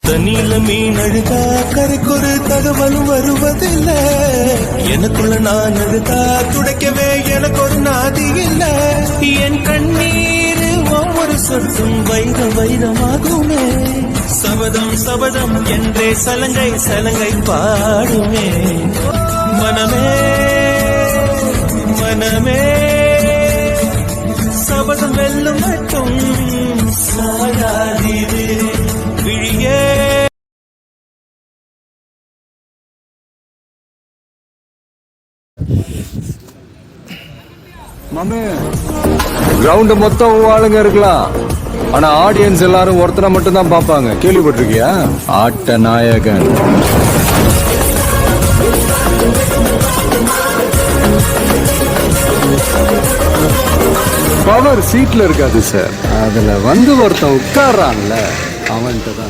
தண்ணியில மீன் அழுதா கரைக்கொரு தகவலும் வருவதில்ல. எனக்குள்ள நான் அழுதா துடைக்கவே எனக்கு ஒரு நாதி இல்ல. என் கண்ணீர் ஒவ்வொரு சொட்டும் வைரமாகுமே. சபதம் சபதம் என்றே சலங்கை சலங்கை பாடுமே. மனமே மனமே சபதம் வெல்லும் மட்டும் சாயாதீது விழியே. மாமே, கிரவுண்ட் மொத்தம் ஆளுங்க இருக்கலாம், ஆனா ஆடியன்ஸ் எல்லாரும் ஒருத்தரை மட்டும் தான் பாப்பாங்க. கேள்விப்பட்டிருக்கியா? ஆட்ட நாயகன். பவர் சீட்ல இருக்காது சார், அதுல வந்து ஒருத்தன் உட்கார்றான்ல அவன்கிட்ட தான்.